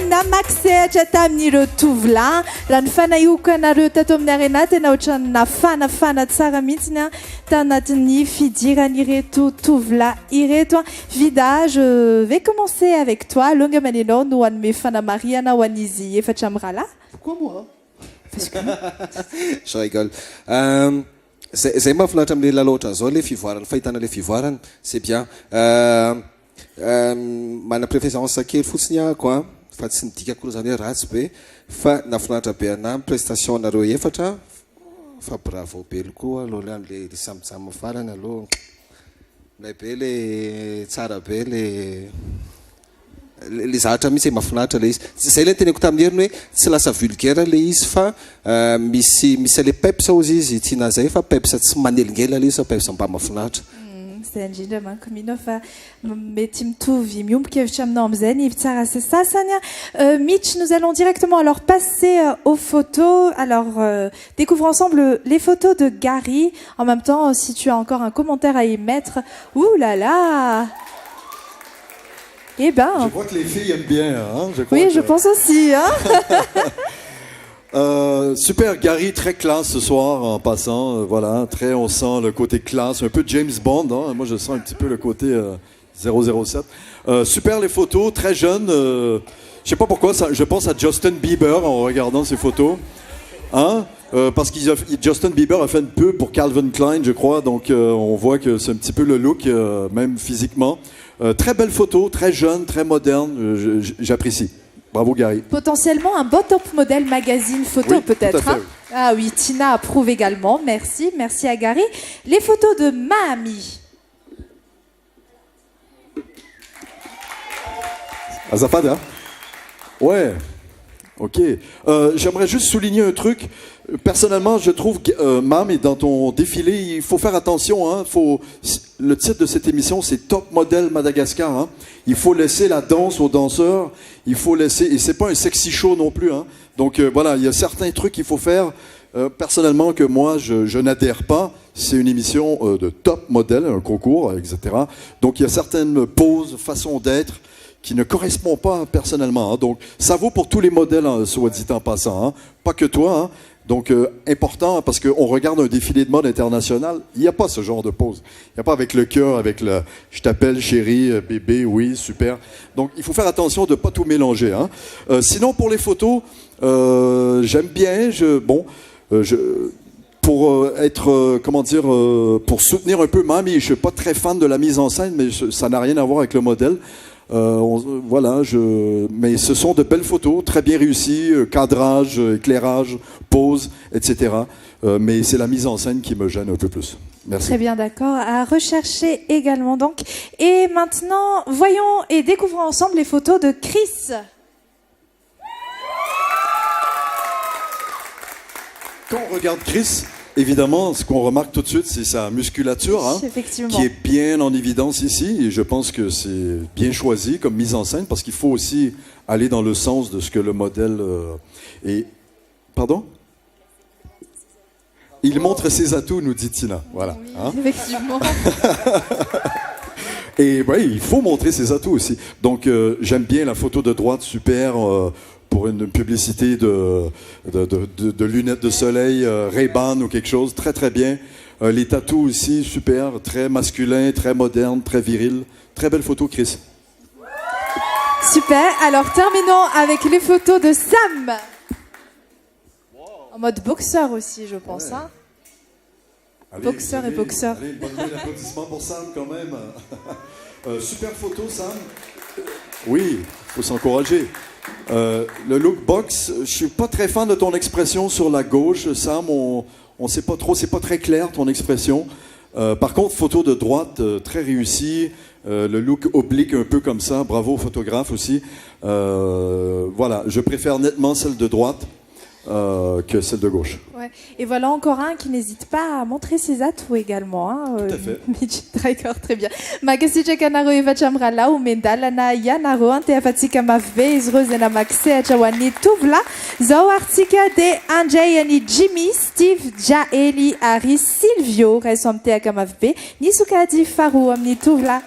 namaksehatra tamin'ireo tovolahy raha ny fanaiokanareo tato amin'ny arena tena ohatrany nafanafana tsara mihitsiny a tanatin'ny fidiran'ireto tovolahy ireto. Vida, je vais commencer avec toi. Longa manenao no hanome fanamariana ho an'izy efatra amin'ny rahalahy. Pourquoi moi? Parce que... Je rigole. Zay mahafinaritra amin'le lalaotra zao le fivoarana, fahitana le fivoarana, c'est bien. Mana préférence kely fotsiny ako a, fa tsy nidikako zany hoe ratsy be, fa nafinaritra be anahy prestation nareo efatra, fa bravo be koa aloha le samitsamy farany aloha. Lay be le tsara be le zavatra mihitsy mahafinaritra le izy. Zay le teneko tamin'ny heriny hoe tsy lasa vulgaire le izy fa misy le pepsa ozy izy tiana zay fa pepsa tsy manelingela le izy fa pepsa mba mahafinaritra. Zay indrindra manko mino fa mety mitovy miombon-kevitra aminao amin'izay ny tsara sy sasany. Mitch, nous allons directement alors passer aux photos. Alors découvre ensemble les photos de Gary. En même temps, si tu as encore un commentaire à y mettre. Ouh là là. Eh ben. Je crois que les filles aiment bien. Hein, je pense aussi. Hein. Super, Gary, très classe ce soir en passant. Voilà, très, on sent le côté classe, un peu James Bond. Hein, moi, je sens un petit peu le côté 007. Super les photos, très jeune. Je sais pas pourquoi, je pense à Justin Bieber en regardant ces photos. Hein? Parce que Justin Bieber a fait une pub pour Calvin Klein, je crois. Donc, on voit que c'est un petit peu le look, même physiquement. Très belle photo, très jeune, très moderne. J'apprécie. Bravo Gary. Potentiellement un beau top modèle magazine photo, oui, peut-être. Hein? Oui. Ah oui, Tina approuve également. Merci, merci à Gary. Les photos de Mami. Azafada. Ouais. Ok. J'aimerais juste souligner un truc. Personnellement, je trouve que Mami, dans ton défilé, il faut faire attention. Hein, le titre de cette émission, c'est Top Model Madagascar. Hein. Il faut laisser la danse aux danseurs. Il faut laisser, et c'est pas un sexy show non plus. Hein. Donc voilà, il y a certains trucs qu'il faut faire. Personnellement, que moi, je n'adhère pas. C'est une émission de top modèle, un concours, etc. Donc il y a certaines poses, façons d'être qui ne correspondent pas personnellement. Hein. Donc ça vaut pour tous les modèles, hein, soit dit en passant. Hein. Pas que toi. Hein. Donc, important, parce qu'on regarde un défilé de mode international, il n'y a pas ce genre de pose. Il n'y a pas avec le cœur, avec le « je t'appelle chérie, bébé, oui, super ». Donc, il faut faire attention de ne pas tout mélanger. Hein. Sinon, pour les photos, j'aime bien, pour être, pour soutenir un peu Mami, je ne suis pas très fan de la mise en scène, mais ça n'a rien à voir avec le modèle. Voilà, mais ce sont de belles photos, très bien réussies, cadrage, éclairage, pose, etc. Mais c'est la mise en scène qui me gêne un peu plus. Merci. Très bien, d'accord. À rechercher également donc. Et maintenant, voyons et découvrons ensemble les photos de Chris. Quand on regarde Chris, évidemment, ce qu'on remarque tout de suite, c'est sa musculature, hein, qui est bien en évidence ici. Et je pense que c'est bien choisi comme mise en scène, parce qu'il faut aussi aller dans le sens de ce que le modèle est. Pardon? Il montre ses atouts, nous dit Tina. Voilà. Oui, hein? Effectivement. Et oui, il faut montrer ses atouts aussi. Donc, j'aime bien la photo de droite, super. Pour une publicité de lunettes de soleil, Ray-Ban ou quelque chose, très très bien. Les tatous aussi, super, très masculin, très moderne, très viril. Très belle photo, Chris. Super, alors terminons avec les photos de Sam. En mode boxeur aussi, je pense. Ouais. Hein. Allez, boxeur et boxeur. Allez, bonne applaudissement pour Sam quand même. Super photo, Sam. Oui, il faut s'encourager. Le look box, je suis pas très fan de ton expression sur la gauche, Sam. On sait pas trop, c'est pas très clair ton expression. Par contre, photo de droite, très réussie. Le look oblique un peu comme ça. Bravo au photographe aussi. Voilà, je préfère nettement celle de droite que celle de gauche. Ouais. Et voilà encore un qui n'hésite pas à montrer ses atouts également. Hein, tout à fait. D'accord, très bien. Magasitraka anareo efatra amin'ny rahalao mendalana ianareo ante afatsika mave izy ireo zay namaksehatra ho an'ny tovolahy. Zao artsika de andray an'i Jimmy, Steve, Jaeli ary Silvio raiso amin'ny tehaka mavy be. Ny sokajy faharoa amin'ny tovolahy.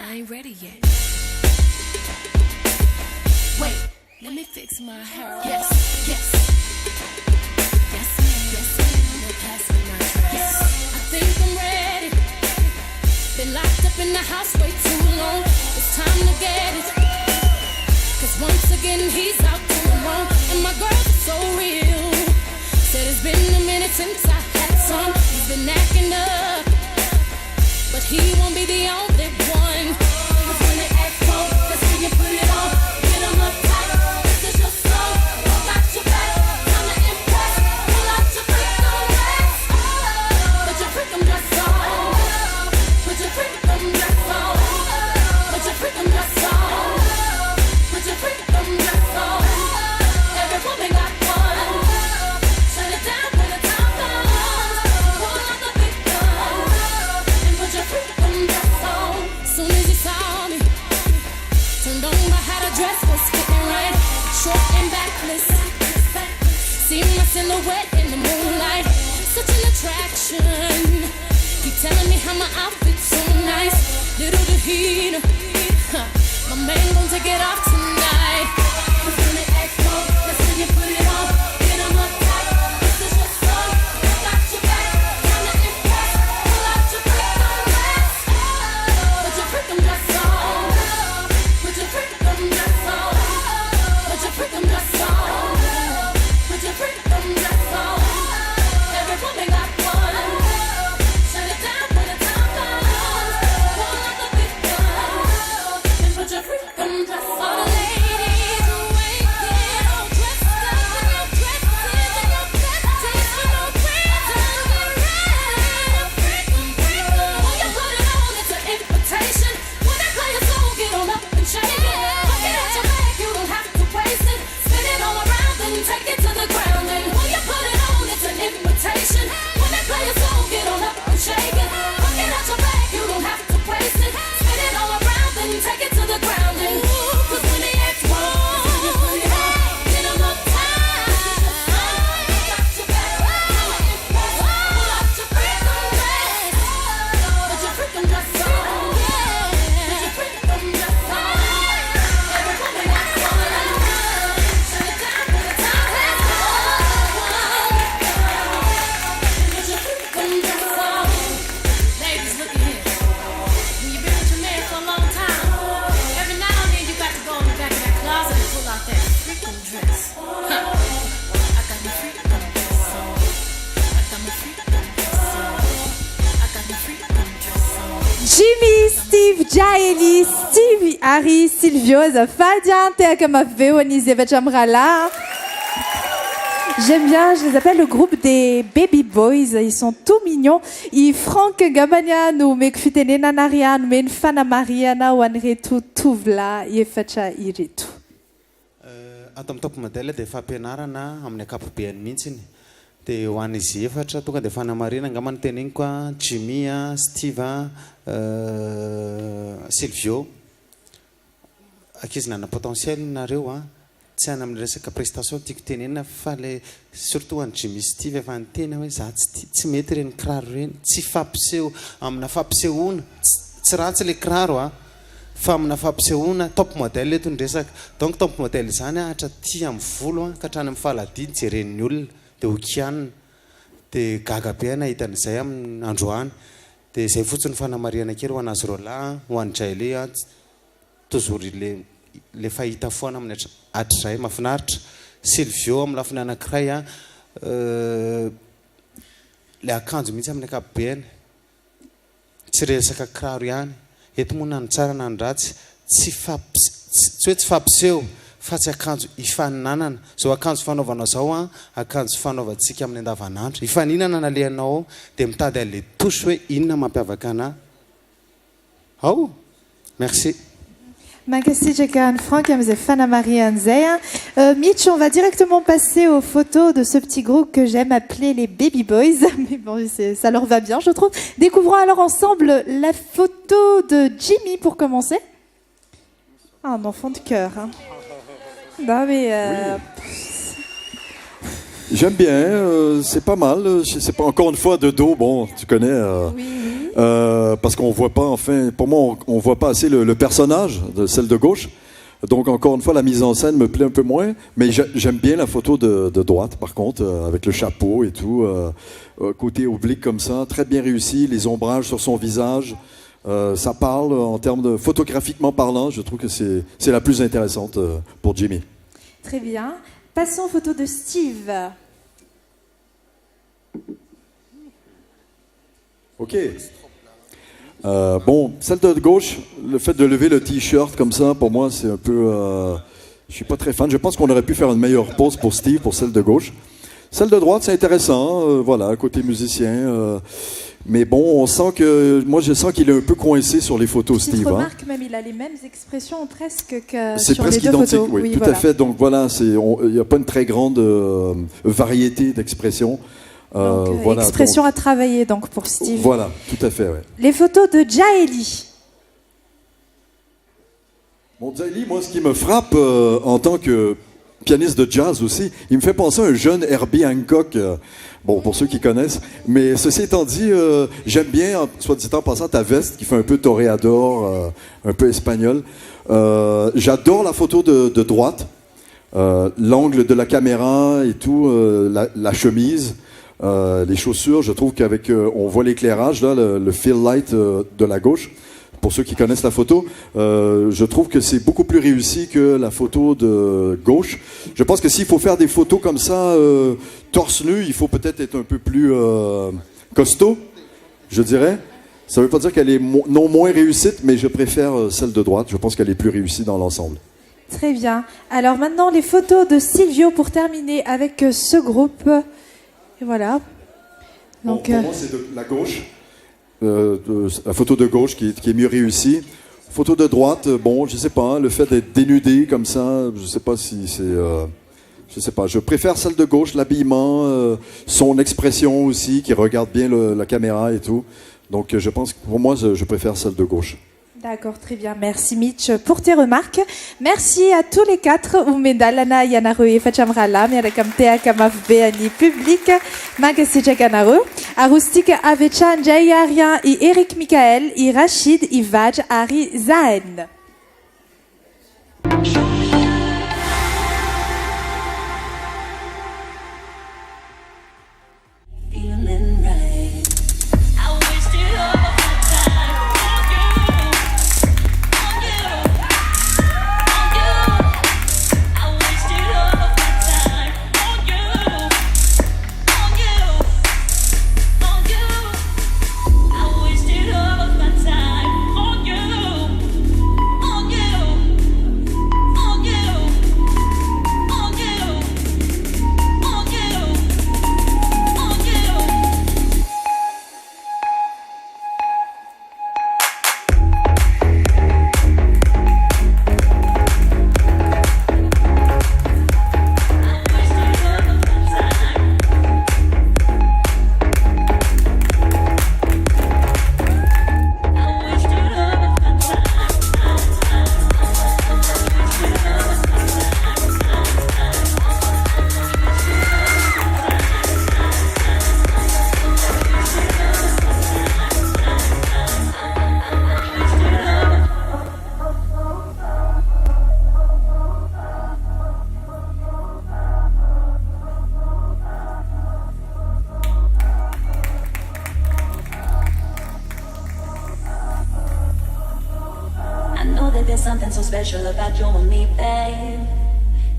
I ain't ready yet. Wait, let me fix my hair. Yes, yes. Yes, ma'am. No passing my dress. Yes, I think I'm ready. Been locked up in the house way too long. It's time to get it. Cause once again he's out doing wrong. And my girl is so real. Said it's been a minute since I had some. He's been acting up, but he won't be the only one. Cause when they act cold, that's when you put it on. Get him up tight, this is your song. Roll out your back, time to impress. Pull out your freakum dress. Put your freakum dress on. Put your freakum dress on. Put your freakum dress on. Put your freakum dress on. Every woman got one. Shut it down when the time comes. Pull out the big gun and put your freakum dress on. Soon as he saw me, turned on by how the dress was fitting right, short and backless. See my silhouette in the moonlight, such an attraction. Keep telling me how my outfit's so nice. Little did he know, my man gon' take it off tonight. Cause when they ask for, that's when you put it on. Get 'em up tight, this is your song. Roll out your back, time to impress. Pull out your freakum dress. Put your freakum dress on. Put your freakum dress on. Put your freakum dress on. Put your freakum dress on. Every woman got one. Shut it down when the time comes. Pull out the big gun and put your freakum dress on. All the ladies waiting, all dressed up in your dresses and your besties with no reason. Get ready, freakum. When you put it on, it's an invitation. When they play a song, get on up and shake it. Look it at your back, you don't have to waste it. Spin it all around and take it to the ground. And when you put it on, it's an invitation. When they play a song, get on up and shake it. Look it at your back, you don't have to waste it. Spin it all around and take it to the ground. And cause when they act wrong, get 'em up tight. Pull out your back, time to impress. Pull out your freakum dress. Put your freakum dress on. Put your freakum dress on. Every woman got one. Shut it down when the time has come. Put your freakum dress on. Ladies, look at here. When you've been with your man for a long time, every now and then you got to go in the back of that closet and pull out that freakum dress. I got my freakum dress on. I got my freakum dress on. I got my freakum dress on. Jimmy, Steve, Jaeli, Steve, Harry, Silvio, Fadia, Théa Kamafé, Onizé Vachamrala. J'aime bien, je les appelle le groupe des Baby Boys. Ils sont tout mignons. Et Franck Gabanian ou Mekfitene Nanarian, Menfana Mariana ou Anretu Tuvla, Yefacha Iritu. Ato amin'ny top modèle dia efa ampianarana amin'ny akapobeany mihitsiny dia ho an'izy efatra tonga dia fanamarina angamany teneny koa Jimmy, Steve, Silvio. Ankizy nana potentiel nareo tsy any amin'ny resaka prestation tiako tenenina fa le surtout any Jimmy, Steve efa nytena hoe za tsy mety reny kiraro reny tsy fampiseho amina fampisehoana tsy ratsy le kiraro fa amina fampisehoana top modèle eto ny resaka donc top modèle zany hatra ty amin'ny volo ka hatrany amin'ny faladiny jeren'ny olona dia okianina dia gaga be nahitan'izay amin'ny androany dia izay fotsiny fanamariana kely ho anazy rola ho any Jaile toujours le fahita foana amin'ny hatrizay mahafinaritra. Silvio amin'ny lafiny anankiray le akanjo mihitsy amin'ny akapobeany tsy resaka kiraro ihany eto moa na ny tsara na ny ratsy tsy hoe tsy fampiseho fa tsy akanjo ifaninanana zao akanjo fanaovanao zao akanjo fanaovantsika amin'ny andavanandro ifaninana nalehanao dia mitady an'le tosy hoe inona mampiavaka anahy ao merci. Merci Jacques Franck, Fana Marie Anzea. Mitch, on va directement passer aux photos de ce petit groupe que j'aime appeler les Baby Boys. Mais bon, ça leur va bien, je trouve. Découvrons alors ensemble la photo de Jimmy pour commencer. Ah, un enfant de cœur. Hein. Non, mais. J'aime bien, c'est pas mal. C'est pas encore une fois de dos, bon, tu connais. Oui. parce qu'on voit pas, enfin, pour moi, on voit pas assez le personnage de celle de gauche. Donc, encore une fois, la mise en scène me plaît un peu moins, mais j'aime bien la photo de droite, par contre, avec le chapeau et tout, côté oblique comme ça, très bien réussi, les ombrages sur son visage, ça parle en termes de photographiquement parlant, je trouve que c'est la plus intéressante pour Jimmy. Très bien. Passons aux photos de Steve. Ok. Bon, celle de gauche, le fait de lever le t-shirt comme ça, pour moi, c'est un peu... je suis pas très fan. Je pense qu'on aurait pu faire une meilleure pause pour Steve, pour celle de gauche. Celle de droite, c'est intéressant, voilà, côté musicien. Mais bon, on sent que... Moi, je sens qu'il est un peu coincé sur les photos, Petite Steve. remarque, même, il a les mêmes expressions presque que C'est sur presque les deux identique, photos. oui, tout voilà. à fait. Donc voilà, il n'y a pas une très grande variété d'expressions. Donc, Voilà, expression donc, à travailler donc pour Steve. voilà, tout à fait, ouais. Les photos de Jaeli. Bon, Jaeli, moi, ce qui me frappe en tant que pianiste de jazz aussi, il me fait penser à un jeune Herbie Hancock, bon, pour ceux qui connaissent. Mais ceci étant dit, j'aime bien, soit dit en passant, ta veste qui fait un peu toréador, un peu espagnol. J'adore la photo de droite, l'angle de la caméra et tout, la chemise. Les chaussures, je trouve qu'avec, on voit l'éclairage, là, le fill light de la gauche. Pour ceux qui connaissent la photo, je trouve que c'est beaucoup plus réussi que la photo de gauche. Je pense que s'il faut faire des photos comme ça, torse nu, il faut peut-être être un peu plus costaud, je dirais. Ça ne veut pas dire qu'elle est non moins réussite, mais je préfère celle de droite. Je pense qu'elle est plus réussie dans l'ensemble. Très bien. Alors maintenant, les photos de Silvio pour terminer avec ce groupe. Et voilà. Donc, Bon, pour moi, c'est de la gauche. La photo de gauche qui est mieux réussie. Photo de droite, bon, je sais pas, le fait d'être dénudé comme ça, je sais pas si c'est... je sais pas, je préfère celle de gauche, l'habillement, son expression aussi, qui regarde bien la caméra et tout. Donc je pense que pour moi, je préfère celle de gauche. d'accord, très bien. Merci Mitch pour tes remarques. Merci à tous les quatre. Umedalana Yanaru Fachamrala, Merekam Tea Kamaf Beani Public, Magasija Ganaru, Arustik Avechan Jayarian et Eric Michael, et Rachid, et Vaj, Ari Zahen. Feeling right. I wasted all of my time on you. I wasted all of my time on you. I wasted all of my time on there's something so special about you and me, babe.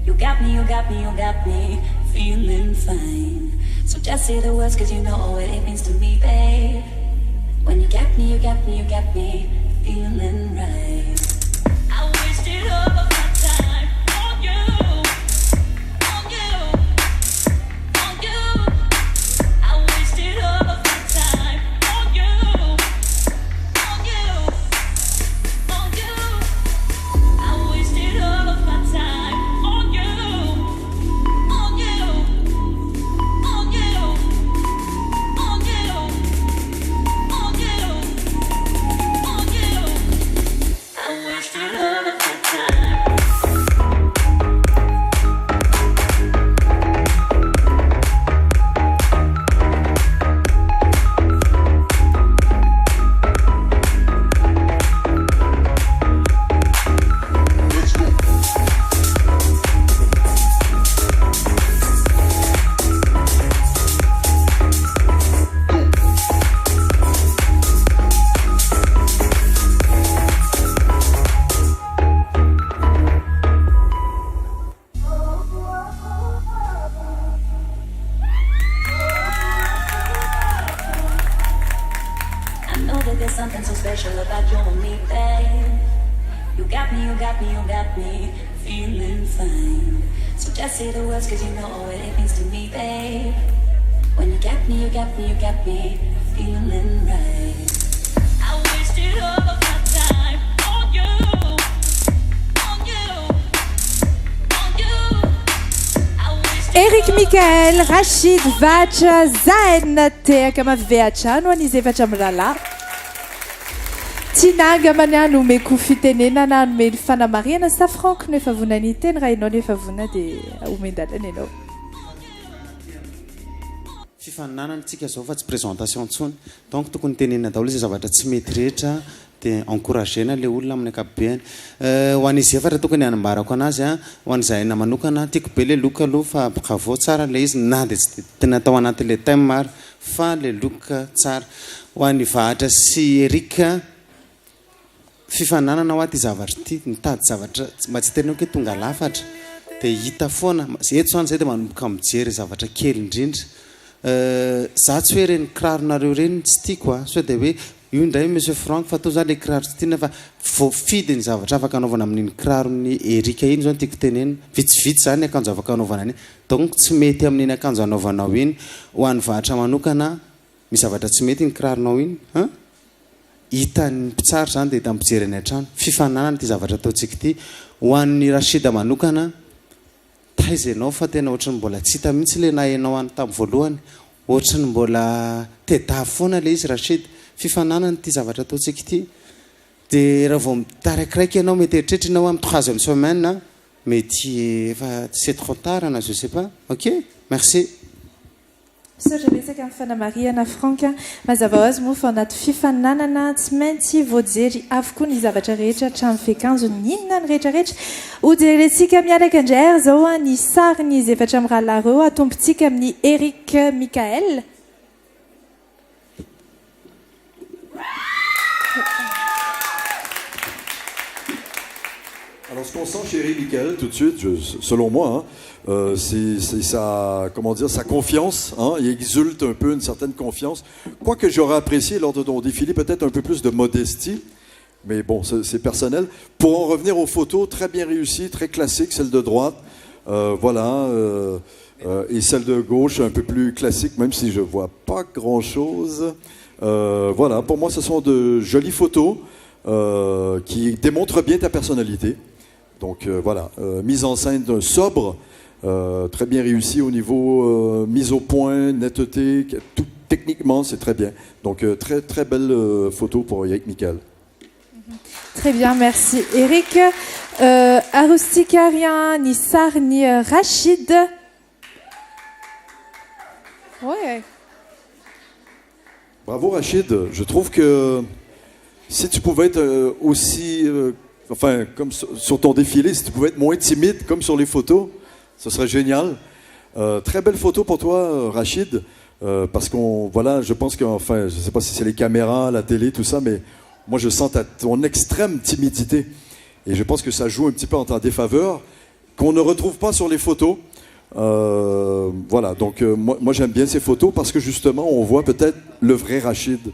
You got me, you got me, you got me feeling fine. So just say the words, cause you know what it means to me, babe. When you got me, you got me, you got me feeling right. I wasted all of my time on you, on you, on you. I wasted all of my time on you, on you, on you. I wasted all of my time on you, on you, on you, on you, on you, on you. got me, you got me, you got me feeling fine. So just say the words, cause you know what it means to me, babe. When you got me, you got me, you got me feeling right. I wasted all of my time on you, on you, on you. I wasted Eric Michael, Rachid, Vacha, Zaen, Tea, kama Veacha, no anize Vacha Mrala. Tina gamana no me kufitenena na me fana Maria na sa Frank no efa vonany teny raha ianao nefa vona de omendalana ianao. Fifaninanantsika zao fa tsy présentation ntsony donc tokony tenenina daholo izay zavatra tsy mety rehetra dia encouragena le olona amin'ny ankapobeny ho an'izy efatra tokony hanambarako anazy a ho an'izahay na manokana tiako be le loka aloha fa bravo tsara le izy na dia tsy tena atao anaty le thème maro fa le loka tsara ho an'ny Vahatra sy Erika fifananana ho aty zavatra ty mitady zavatra mba tsy tena hoe tonga lafatra dia hita foana eto zany zay dia manomboka mijery zavatra kely indrindra za tsy hoe reny kiraronareo reny tsy tiako a sao dia hoe io indray monsieur Frank fa atao zany le kiraro tsy tiana fa voafidy ny zavatra afaka anaovana amin'iny kirarony Erika iny zao tiako tenenina vitsivitsy zany akanjo afaka anaovana iny donc tsy mety amin'iny akanjo anaovanao iny ho an'ny Vahatra manokana misy zavatra tsy mety ny kiraronao iny hitan'ny mpitsara zany dia hita mijery any an-trano fifananana ty zavatra ataontsika ity ho an'ny Rachida manokana taizenao fa tena ohatrany mbola tsy hita mihitsy le nahainao any tamin'ny voalohany ohatrany mbola teda foana le izy Rachid fifananana ty zavatra ataontsika ity dia raha vao mitarakiraiky ianao mety eritreritrinao amin'ny 3e semaine mety efa c'est trop tard na je sais pas ok merci. So resaka amin'ny fana Maria na Frank mazava ho azy moa fa anaty fifananana tsy maintsy voajery avokoa ny zavatra rehetra hatramin'ny fekanjo ny inona ny rehetrarehetra hojerentsika miaraka indray zao ny sary ny izy efatra amin'ny rahalareo atombontsika amin'ny Eric Michael. Alors, ce qu'on sent chez Eric Michael, tout de suite, selon moi, c'est comment dire, sa confiance. Il exulte un peu une certaine confiance. Quoique j'aurais apprécié lors de ton défilé peut-être un peu plus de modestie. Mais bon, c'est personnel. Pour en revenir aux photos, très bien réussies, très classiques, celle de droite. Et celle de gauche, un peu plus classique, même si je ne vois pas grand-chose. Voilà, pour moi, ce sont de jolies photos qui démontrent bien ta personnalité. Donc voilà, mise en scène sobre, très bien réussi au niveau mise au point, netteté, tout techniquement c'est très bien. Donc très très belle photo pour Eric Michael. Très bien, merci Eric. Arustika, rien, ni Sar, ni Rachid. Ouais. Bravo Rachid, je trouve que si tu pouvais être aussi... Enfin, comme sur ton défilé, si tu pouvais être moins timide, comme sur les photos, ce serait génial. Très belle photo pour toi, Rachid, parce qu'on, voilà, je pense qu'enfin, je ne sais pas si c'est les caméras, la télé, tout ça, mais moi je sens ton extrême timidité. Et je pense que ça joue un petit peu en ta défaveur, qu'on ne retrouve pas sur les photos. Voilà, donc moi j'aime bien ces photos parce que justement, on voit peut-être le vrai Rachid.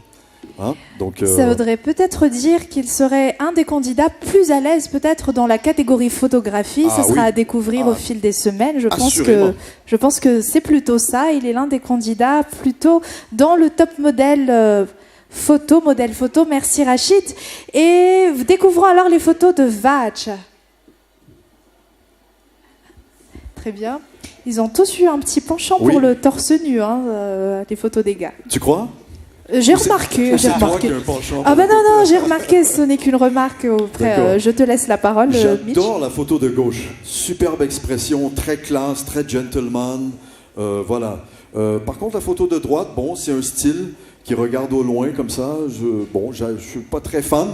Hein? Donc, ça voudrait peut-être dire qu'il serait un des candidats plus à l'aise peut-être dans la catégorie photographie. Ce sera à découvrir au fil des semaines. Je pense que c'est plutôt ça. Il est l'un des candidats plutôt dans le top modèle modèle photo. Merci Rachid. Et découvrons alors les photos de Vaj. Très bien. Ils ont tous eu un petit penchant pour le torse nu, les photos des gars. Tu crois ? J'ai remarqué. Ah ben non, j'ai remarqué, ce n'est qu'une remarque. Après, je te laisse la parole, J'adore la photo de gauche. Superbe expression, très classe, très gentleman. Voilà. Par contre, la photo de droite, bon, c'est un style qui regarde au loin comme ça. Je suis pas très fan.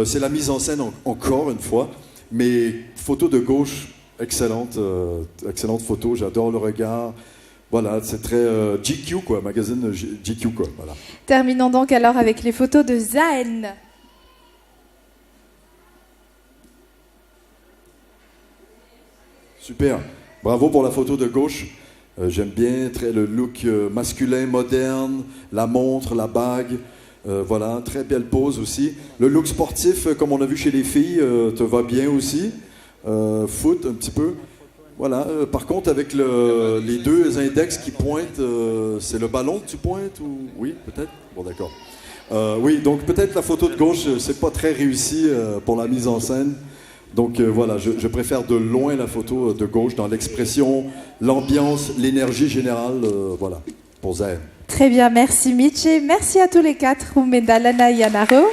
C'est la mise en scène encore une fois. Mais photo de gauche, excellente photo. J'adore le regard. Voilà, c'est très GQ, quoi, magazine GQ, quoi. Voilà. Terminons donc alors avec les photos de Zaen. Super, bravo pour la photo de gauche. J'aime bien le look masculin, moderne, la montre, la bague. Voilà, très belle pose aussi. Le look sportif, comme on a vu chez les filles, te va bien aussi. Foot un petit peu. Voilà. Par contre, avec les deux index qui pointent, c'est le ballon que tu pointes ou oui, peut-être. Bon, d'accord. Oui, donc peut-être la photo de gauche, c'est pas très réussi pour la mise en scène. Donc voilà, je préfère de loin la photo de gauche dans l'expression, l'ambiance, l'énergie générale, voilà, pour Zayn. Très bien, merci Mitch et merci à tous les quatre. Umedalana Yanaro.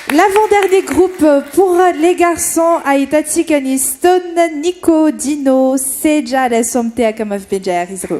L'avant-dernier groupe pour les garçons a été Tikani Stone, Nico, Dino, Seja, les Somtea comme of Bejer, Isro.